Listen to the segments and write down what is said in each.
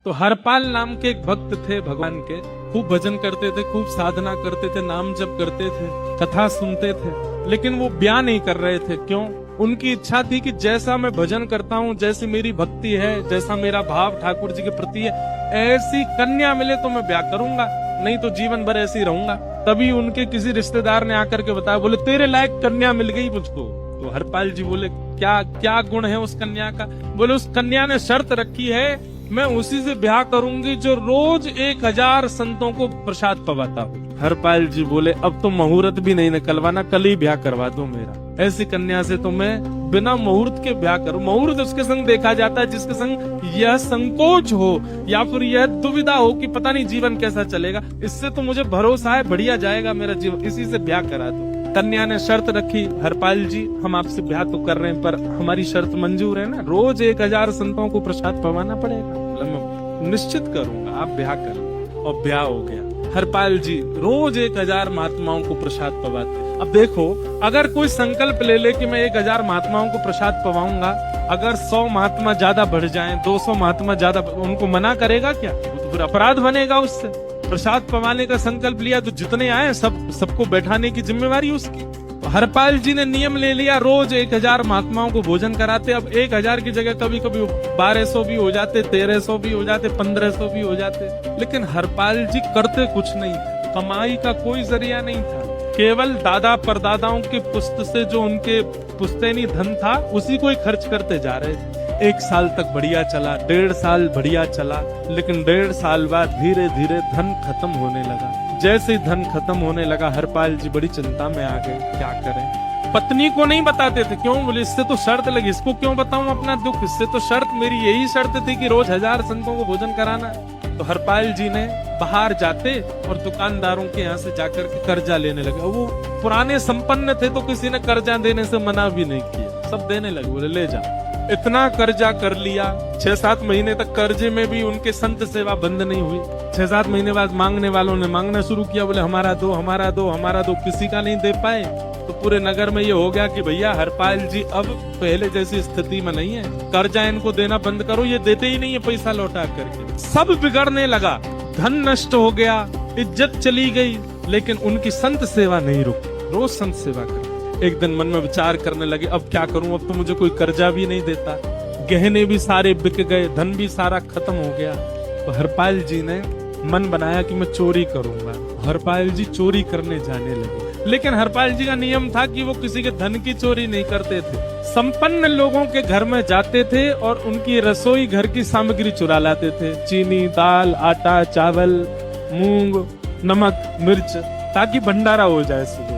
तो हरपाल नाम के एक भक्त थे भगवान के, खूब भजन करते थे, खूब साधना करते थे, नाम जप करते थे, कथा सुनते थे, लेकिन वो ब्याह नहीं कर रहे थे। क्यों? उनकी इच्छा थी कि जैसा मैं भजन करता हूँ, जैसी मेरी भक्ति है, जैसा मेरा भाव ठाकुर जी के प्रति है, ऐसी कन्या मिले तो मैं ब्याह करूंगा, नहीं तो जीवन भर ऐसे ही रहूंगा। तभी उनके किसी रिश्तेदार ने आकर के बताया, बोले तेरे लायक कन्या मिल गई मुझको। तो हरपाल जी बोले क्या क्या गुण है उस कन्या का? बोले उस कन्या ने शर्त रखी है, मैं उसी से ब्याह करूंगी जो रोज 1000 संतों को प्रसाद पवाता हो। हरपाल जी बोले अब तो मुहूर्त भी नहीं निकलवाना, कल ही ब्याह करवा दो मेरा। ऐसी कन्या से तो मैं बिना मुहूर्त के ब्याह करूं। मुहूर्त उसके संग देखा जाता है जिसके संग यह संकोच हो या फिर यह दुविधा हो कि पता नहीं जीवन कैसा चलेगा। इससे तो मुझे भरोसा है बढ़िया जाएगा मेरा जीवन, इसी से ब्याह करा दो। कन्या ने शर्त रखी, हरपाल जी हम आपसे ब्याह तो कर रहे हैं पर हमारी शर्त मंजूर है ना, रोज 1000 संतों को प्रसाद पवाना पड़ेगा। मैं निश्चित करूंगा, आप ब्याह करो। और ब्याह हो गया। हरपाल जी रोज 1000 महात्माओं को प्रसाद पवाते। अब देखो, अगर कोई संकल्प ले ले कि मैं 1000 महात्माओं को प्रसाद पवाऊंगा, अगर 100 महात्मा ज्यादा बढ़ जाएं, 200 महात्मा ज्यादा, उनको मना करेगा क्या? वो तो फिर अपराध बनेगा उससे। प्रसाद पवाने का संकल्प लिया तो जितने आए सबको बैठाने की जिम्मेवारी उसकी। तो हरपाल जी ने नियम ले लिया, रोज 1000 महात्माओं को भोजन कराते। अब 1000 की जगह कभी कभी 1200 भी हो जाते, 1300 भी हो जाते, 1500 भी हो जाते, लेकिन हरपाल जी करते कुछ नहीं। कमाई का कोई जरिया नहीं था, केवल दादा परदादाओं के पुस्त से जो उनके पुश्तैनी धन था उसी को ही खर्च करते जा रहे थे। 1 साल तक बढ़िया चला, 1.5 साल बढ़िया चला, लेकिन 1.5 साल बाद धीरे धीरे धन खत्म होने लगा। जैसे ही धन खत्म होने लगा, हरपाल जी बड़ी चिंता में आ गए, क्या करें? पत्नी को नहीं बताते थे। क्यों? बोले इससे तो शर्त लगी, इसको क्यों बताऊं अपना दुख? इससे तो शर्त, मेरी यही शर्त थी कि रोज 1000 संतों को भोजन कराना। तो हरपाल जी ने बाहर जाते और दुकानदारों के यहाँ से जाकर के कर्जा लेने लगे। वो पुराने संपन्न थे तो किसी ने कर्जा देने से मना भी नहीं किया, सब देने लगे, बोले ले जा। इतना कर्जा कर लिया, 6-7 महीने तक कर्जे में भी उनके संत सेवा बंद नहीं हुई। 6-7 महीने बाद मांगने वालों ने मांगना शुरू किया, बोले हमारा दो, हमारा दो, हमारा दो। किसी का नहीं दे पाए तो पूरे नगर में ये हो गया कि भैया हरपाल जी अब पहले जैसी स्थिति में नहीं है, कर्जा इनको देना बंद करो, ये देते ही नहीं है पैसा लौटा करके। सब बिगड़ने लगा, धन नष्ट हो गया, इज्जत चली गई, लेकिन उनकी संत सेवा नहीं रुकी। रोज संत सेवा कर। एक दिन मन में विचार करने लगे, अब क्या करूं? अब तो मुझे कोई कर्जा भी नहीं देता, गहने भी सारे बिक गए, धन भी सारा खत्म हो गया। तो हरपाल जी ने मन बनाया कि मैं चोरी करूंगा। हरपाल जी चोरी करने जाने लगे, लेकिन हरपाल जी का नियम था कि वो किसी के धन की चोरी नहीं करते थे। संपन्न लोगों के घर में जाते थे और उनकी रसोई घर की सामग्री चुरा लाते थे, चीनी, दाल, आटा, चावल, मूंग, नमक, मिर्च, ताकि भंडारा हो जाए सवेरे।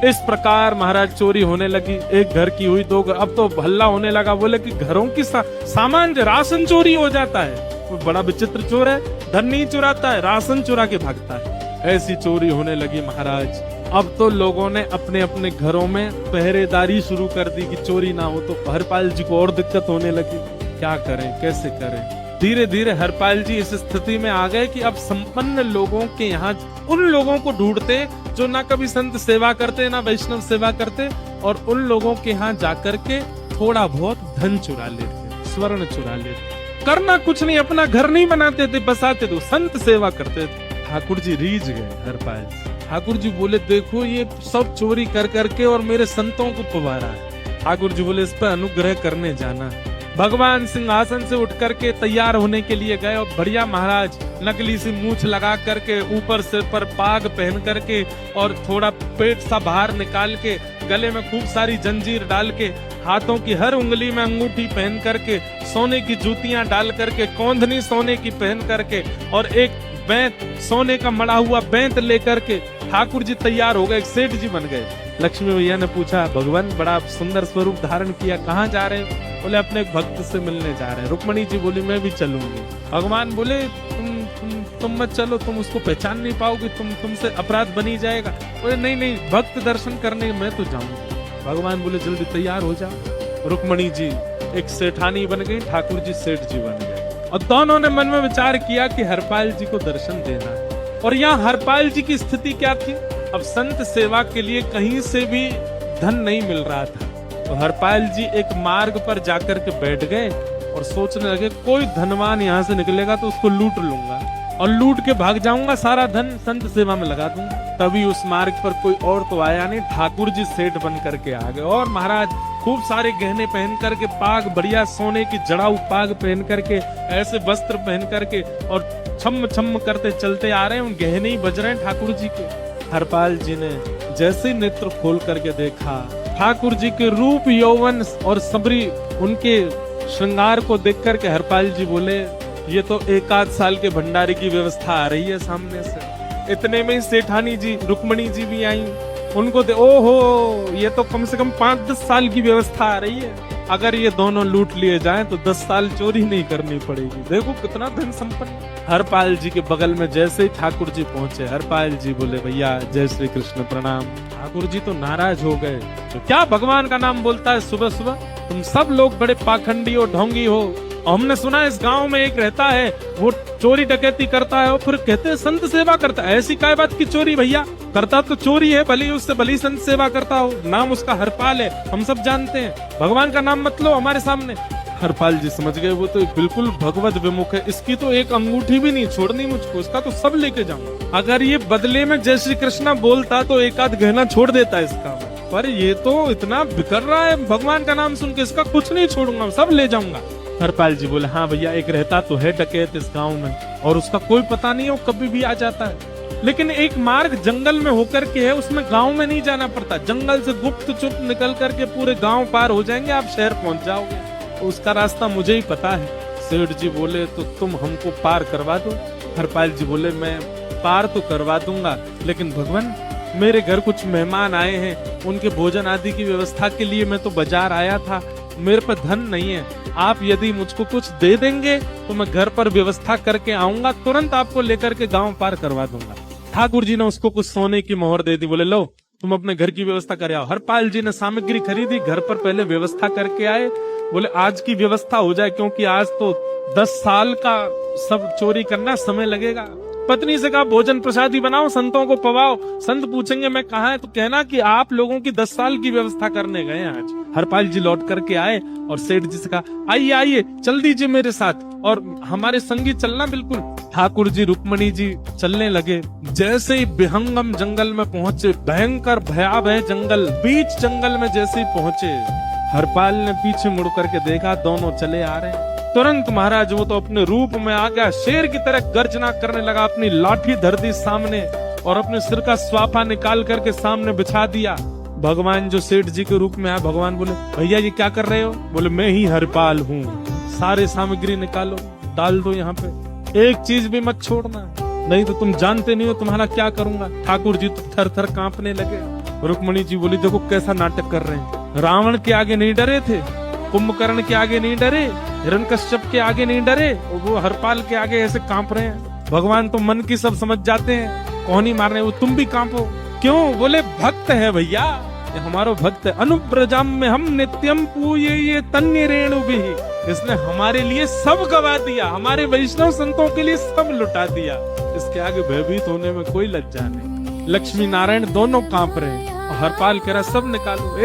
इस प्रकार महाराज चोरी होने लगी। एक घर की हुई, 2 घर, अब तो हल्ला होने लगा। बोले कि घरों की सामान, राशन चोरी हो जाता है। वो बड़ा विचित्र चोर है, धन नहीं चुराता है, राशन चुरा के भागता है। ऐसी चोरी होने लगी महाराज। अब तो लोगों ने अपने अपने घरों में पहरेदारी शुरू कर दी कि चोरी ना हो। तो हरपाल जी को और दिक्कत होने लगी, क्या करें, कैसे करें? धीरे धीरे हरपाल जी इस स्थिति में आ गए कि अब संपन्न लोगों के यहाँ उन लोगों को ढूंढते जो ना कभी संत सेवा करते ना वैष्णव सेवा करते, और उन लोगों के यहाँ जाकर के थोड़ा बहुत धन चुरा लेते, स्वर्ण चुरा लेते। करना कुछ नहीं, अपना घर नहीं बनाते थे, बसाते थे, संत सेवा करते थे। ठाकुर जी रीझ गए हरपाल जी। ठाकुर जी बोले देखो ये सब चोरी कर करके और मेरे संतों को पुकारा है। ठाकुर जी बोले इस पर अनुग्रह करने जाना। भगवान सिंहासन से उठ करके तैयार होने के लिए गए और बढ़िया महाराज नकली सी मूछ लगा करके, ऊपर सिर पर पाग पहन करके और थोड़ा पेट सा बाहर निकाल के, गले में खूब सारी जंजीर डाल के, हाथों की हर उंगली में अंगूठी पहन करके, सोने की जूतियां डाल करके, कौंधनी सोने की पहन करके और एक बैंत, सोने का मड़ा हुआ बैंत लेकर के ठाकुर जी तैयार हो गए, एक सेठ जी बन गए। लक्ष्मी भैया ने पूछा, भगवान बड़ा सुंदर स्वरूप धारण किया, कहाँ जा रहे हो? बोले अपने एक भक्त से मिलने जा रहे हैं। रुक्मणी जी बोली मैं भी चलूंगी। भगवान बोले तुम मत चलो, तुम उसको पहचान नहीं पाओगे, तुमसे अपराध बनी जाएगा। बोले नहीं नहीं, भक्त दर्शन करने मैं तो जाऊंगी। भगवान बोले जल्दी तैयार हो जाओ। रुक्मणी जी एक सेठानी बन गई, ठाकुर जी सेठ जी बन गए, और दोनों ने मन में विचार किया कि हरपाल जी को दर्शन देना। और यहाँ हरपाल जी की स्थिति क्या थी? अब संत सेवा के लिए कहीं से भी धन नहीं मिल रहा था। तो हरपाल जी एक मार्ग पर जाकर के बैठ गए और सोचने लगे कोई धनवान यहाँ से निकलेगा तो उसको लूट लूंगा और लूट के भाग जाऊंगा, सारा धन संत सेवा में लगा दूंगा। तभी उस मार्ग पर कोई और तो आया नहीं, ठाकुर जी सेठ बन करके आ गए। और महाराज खूब सारे गहने पहन करके, पाग बढ़िया सोने की जड़ाऊ पाग पहन करके, ऐसे वस्त्र पहन करके और छम छम करते चलते आ रहे हैं। उन गहने ही बज रहे हैं ठाकुर जी के। हरपाल जी ने जैसे ही नेत्र खोल करके देखा, ठाकुर जी के रूप यौवन और सबरी उनके श्रृंगार को देख करके हरपाल जी बोले, ये तो 1 साल के भंडारे की व्यवस्था आ रही है सामने से। इतने में सेठानी जी रुक्मणी जी भी आई। उनको ओहो, ये तो कम से कम 5-10 साल की व्यवस्था आ रही है। अगर ये दोनों लूट लिए जाएं तो 10 साल चोरी नहीं करनी पड़ेगी। देखो कितना धन संपन्न। हरपाल जी के बगल में जैसे ही ठाकुर जी पहुंचे, हरपाल जी बोले, भैया जय श्री कृष्ण प्रणाम। ठाकुर जी तो नाराज हो गए, तो क्या भगवान का नाम बोलता है सुबह सुबह? तुम सब लोग बड़े पाखंडी हो, ढोंगी हो। और हमने सुना इस गांव में एक रहता है, वो चोरी डकैती करता है और फिर कहते हैं संत सेवा करता है। ऐसी काय बात की चोरी भैया? करता तो चोरी है, भले उससे भली संत सेवा करता हो। नाम उसका हरपाल है, हम सब जानते हैं। भगवान का नाम मत लो हमारे सामने। हरपाल जी समझ गए, वो तो बिल्कुल भगवत विमुख है। इसकी तो एक अंगूठी भी नहीं छोड़नी मुझको, इसका तो सब लेके जाऊंगा। अगर ये बदले में जय श्री कृष्णा बोलता तो 1 गहना छोड़ देता इसका, पर ये तो इतना बिकर रहा है भगवान का नाम सुन के, इसका कुछ नहीं छोड़ूंगा, सब ले जाऊंगा। हरपाल जी बोले, हाँ भैया, एक रहता तो है डकैत इस गांव में और उसका कोई पता नहीं है, वो कभी भी आ जाता है। लेकिन एक मार्ग जंगल में होकर के है, उसमें गांव में नहीं जाना पड़ता। जंगल से गुप्त चुप निकल करके पूरे गांव पार हो जाएंगे, आप शहर पहुंच जाओगे। उसका रास्ता मुझे ही पता है। सेठ जी बोले, तो तुम हमको पार करवा दो। हरपाल जी बोले, मैं पार तो करवा दूंगा, लेकिन भगवान मेरे घर कुछ मेहमान आए हैं, उनके भोजन आदि की व्यवस्था के लिए मैं तो बाजार आया था, मेरे पर धन नहीं है। आप यदि मुझको कुछ दे देंगे तो मैं घर पर व्यवस्था करके आऊंगा, तुरंत आपको लेकर के गांव पार करवा दूंगा। ठाकुर जी ने उसको कुछ सोने की मोहर दे दी। बोले, लो तुम अपने घर की व्यवस्था कर आओ। हरपाल जी ने सामग्री खरीदी, घर पर पहले व्यवस्था करके आए। बोले, आज की व्यवस्था हो जाए, क्योंकि आज तो 10 साल का सब चोरी करना, समय लगेगा। पत्नी से कहा, भोजन प्रसादी बनाओ, संतों को पवाओ। संत पूछेंगे मैं कहाँ है, तो कहना कि आप लोगों की 10 साल की व्यवस्था करने गए आज। हरपाल जी लौट करके आए और सेठ जी से कहा, आइए आइए, चल दीजिए मेरे साथ और हमारे संगी चलना बिल्कुल। ठाकुर जी रुक्मणी जी चलने लगे। जैसे ही विहंगम जंगल में पहुंचे, भयंकर भयावह जंगल, बीच जंगल में जैसे ही पहुंचे, हरपाल ने पीछे मुड़ करके देखा, दोनों चले आ रहे हैं। तुरंत महाराज वो तो अपने रूप में आ गया, शेर की तरह गर्जना करने लगा, अपनी लाठी धर दी सामने और अपने सिर का स्वाफा निकाल करके सामने बिछा दिया। भगवान जो सेठ जी के रूप में आया, भगवान बोले, भैया ये क्या कर रहे हो? बोले, मैं ही हरपाल हूँ, सारे सामग्री निकालो, डाल दो यहाँ पे, एक चीज भी मत छोड़ना, नहीं तो तुम जानते नहीं हो तुम्हारा क्या करूंगा। ठाकुर जी तो थर थर कांपने लगे। रुक्मणी जी बोली, देखो कैसा नाटक कर रहे हैं। रावण के आगे नहीं डरे थे, कुंभकर्ण के आगे नहीं डरे, हिरण्यकश्यप के आगे नहीं डरे, और वो हरपाल के आगे ऐसे कांप रहे हैं। भगवान तो मन की सब समझ जाते हैं, कौन ही मारने, वो तुम भी कांपो क्यों? बोले, भक्त है भैया, ये हमारो भक्त है। अनुब्रजाम में हम नित्यम पूये ये तन्य रेणु भी, इसने हमारे लिए सब गवा दिया, हमारे वैष्णव संतों के लिए सब लुटा दिया। इसके आगे भयभीत होने में कोई लज्जा नहीं। लक्ष्मी नारायण दोनों कांप रहे हैं और हरपाल कह रहा, सब निकालो।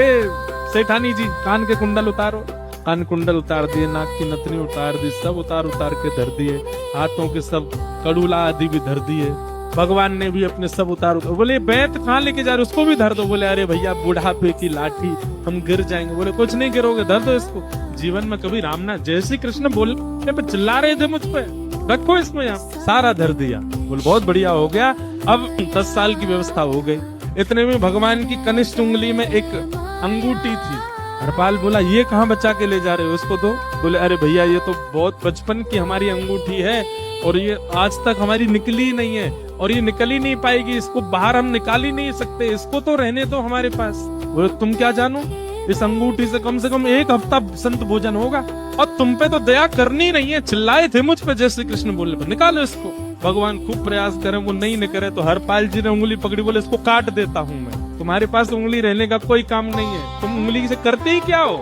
सेठानी जी, कान के कुंडल उतारो। कान कुंडल उतार दिए, नाक की नथनी उतार दी, सब उतार के धर दिए, हाथों के सब कड़ूला आदि भी धर दिए। भगवान ने भी अपने सब उतार। बोले, बैत कहाँ लेके जा रहे, उसको भी धर दो। बोले, अरे भैया, बुढ़ापे की लाठी, हम गिर जाएंगे। बोले, कुछ नहीं गिरोगे, धर दो इसको। जीवन में कभी राम ना जय श्री कृष्ण बोलने पे चिल्ला रहे थे मुझ पे, रखो इसमें यहाँ। सारा धर दिया। बोले, बहुत बढ़िया हो गया, अब 10 साल की व्यवस्था हो गई। इतने में भगवान की कनिष्ठ उंगली में एक अंगूठी थी। हरपाल बोला, ये कहाँ बचा के ले जा रहे हो, इसको दो। बोले, अरे भैया, ये तो बहुत बचपन की हमारी अंगूठी है और ये आज तक हमारी निकली ही नहीं है और ये निकल ही नहीं पाएगी, इसको बाहर हम निकाल ही नहीं सकते, इसको तो रहने दो हमारे पास। बोले, तुम क्या जानो, इस अंगूठी से कम 1 हफ्ता संत भोजन होगा और तुम पे तो दया करनी नहीं है। चिल्लाए थे मुझ पे जय श्री कृष्ण बोलने पर, निकालो इसको। भगवान खूब प्रयास करें, वो नहीं निकले तो हरपाल जी ने उंगली पकड़ी। बोले, इसको काट देता हूँ मैं, तुम्हारे पास उंगली रहने का कोई काम नहीं है, तुम उंगली से करते ही क्या हो।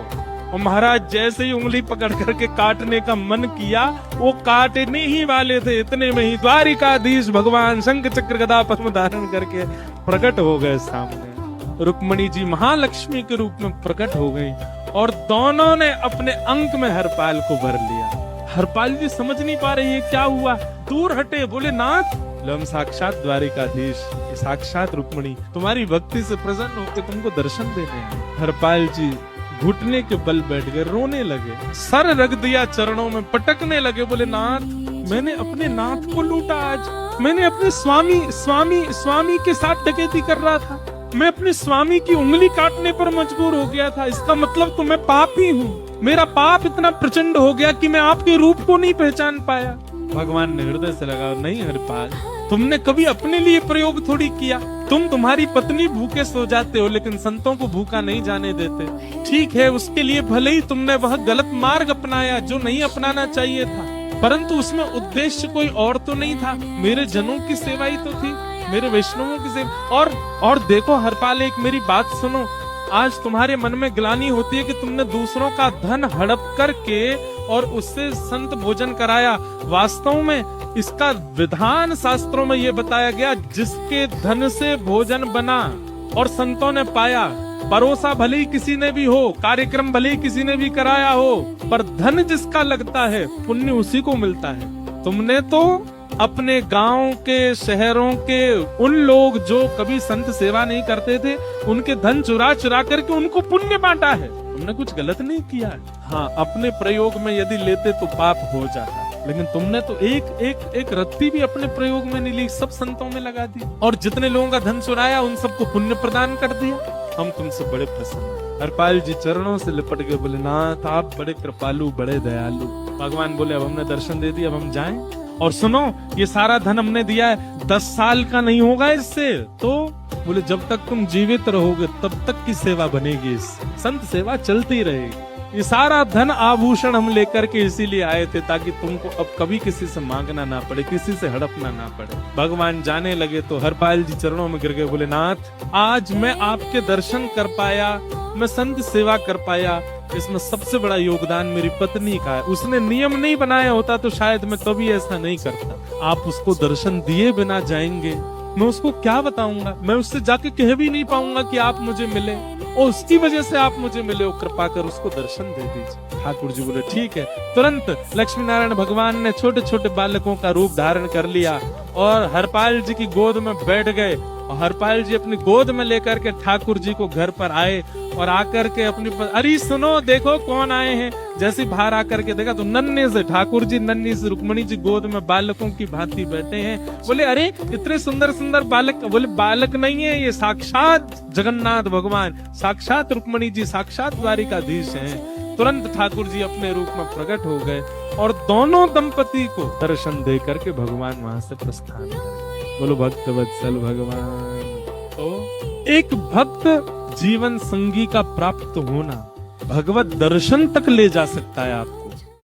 और महाराज जैसे ही उंगली पकड़ करके काटने का मन किया, वो काटने ही वाले थे, इतने में ही द्वारिकाधीश भगवान शंख चक्र गदा पद्म धारण करके प्रकट हो गए सामने। रुक्मणी जी महालक्ष्मी के रूप में प्रकट हो गई और दोनों ने अपने अंक में हरपाल को भर लिया। हरपाल जी समझ नहीं पा रहे ये क्या हुआ, दूर हटे, बोले नाथ हम साक्षात द्वारिकाधीश, साक्षात रुक्मिणी तुम्हारी भक्ति से प्रसन्न होकर तुमको दर्शन देने आए। हरपाल जी घुटने के बल बैठ गए, रोने लगे, सर रख दिया चरणों में, पटकने लगे, बोले नाथ मैंने अपने नाथ को लूटा, आज मैंने अपने स्वामी के साथ डकैती कर रहा था, मैं अपने स्वामी की उंगली काटने पर मजबूर हो गया था, इसका मतलब तो मैं पापी हूँ, मेरा पाप इतना प्रचंड हो गया कि मैं आपके रूप को नहीं पहचान पाया। भगवान ने हृदय से लगा, नहीं हरपाल तुमने कभी अपने लिए प्रयोग थोड़ी किया, तुम्हारी पत्नी भूखे सो जाते हो लेकिन संतों को भूखा नहीं जाने देते। ठीक है, उसके लिए भले ही तुमने वह गलत मार्ग अपनाया जो नहीं अपनाना चाहिए था, परंतु उसमें उद्देश्य कोई और तो नहीं था, मेरे जनों की सेवा ही तो थी, मेरे वैष्णवों की सेवा। और देखो हरपाल, एक मेरी बात सुनो, आज तुम्हारे मन में ग्लानि होती है कि तुमने दूसरों का धन हड़प करके और उससे संत भोजन कराया। वास्तव में इसका विधान शास्त्रों में ये बताया गया, जिसके धन से भोजन बना और संतों ने पाया, परोसा भले ही किसी ने भी हो, कार्यक्रम भले ही किसी ने भी कराया हो, पर धन जिसका लगता है पुण्य उसी को मिलता है। तुमने तो अपने गांव के, शहरों के उन लोग जो कभी संत सेवा नहीं करते थे, उनके धन चुरा चुरा करके उनको पुण्य बांटा है। तुमने कुछ गलत नहीं किया। हाँ, अपने प्रयोग में यदि लेते तो पाप हो जाता, लेकिन तुमने तो एक रत्ती भी अपने प्रयोग में नहीं ली, सब संतों में लगा दी, और जितने लोगों का धन चुराया उन सबको पुण्य प्रदान कर दिया। हम तुमसे बड़े प्रसन्न। हरपाल जी चरणों से लिपट के बोले, नाथ आप बड़े कृपालु, बड़े दयालु। भगवान बोले, अब हमने दर्शन दे दिया, अब हम जाएं। और सुनो, ये सारा धन हमने दिया है, 10 साल का नहीं होगा इससे। तो बोले, जब तक तुम जीवित रहोगे तब तक की सेवा बनेगी, इस संत सेवा चलती रहेगी। ये सारा धन आभूषण हम लेकर के इसीलिए आए थे, ताकि तुमको अब कभी किसी से मांगना ना पड़े, किसी से हड़पना ना पड़े। भगवान जाने लगे तो हरपाल जी चरणों में गिर गए, बोले, नाथ आज मैं आपके दर्शन कर पाया, मैं संत सेवा कर पाया, इसमें सबसे बड़ा योगदान मेरी पत्नी का है। उसने नियम नहीं बनाया होता तो शायद मैं कभी ऐसा नहीं करता। आप उसको दर्शन दिए बिना जाएंगे, मैं उसको क्या बताऊंगा, मैं उससे जाके कह भी नहीं पाऊंगा कि आप मुझे मिले, और उसकी वजह से आप मुझे मिले हो, कृपा कर उसको दर्शन दे दीजिए। ठाकुर जी बोले, ठीक है। तुरंत लक्ष्मी नारायण भगवान ने छोटे छोटे बालकों का रूप धारण कर लिया और हरपाल जी की गोद में बैठ गए, और हरपाल जी अपनी गोद में लेकर के ठाकुर जी को घर पर आए, और आकर के अपनी अरे सुनो, देखो कौन आए हैं। जैसे बाहर आकर के देखा तो नन्हे से ठाकुर जी, नन्ही से रुक्मिणी जी गोद में बालकों की भांति बैठे हैं। बोले, अरे इतने सुंदर सुंदर बालक। बोले, बालक नहीं है, ये साक्षात जगन्नाथ भगवान, साक्षात रुक्मिणी जी, साक्षात द्वारिकाधीश हैं। तुरंत ठाकुर जी अपने रूप में प्रकट हो गए और दोनों दंपति को दर्शन दे करके भगवान वहां से प्रस्थान करे। बोलो भक्त वत्सल भगवान। तो एक भक्त जीवन संगी का प्राप्त होना भगवत दर्शन तक ले जा सकता है आपको।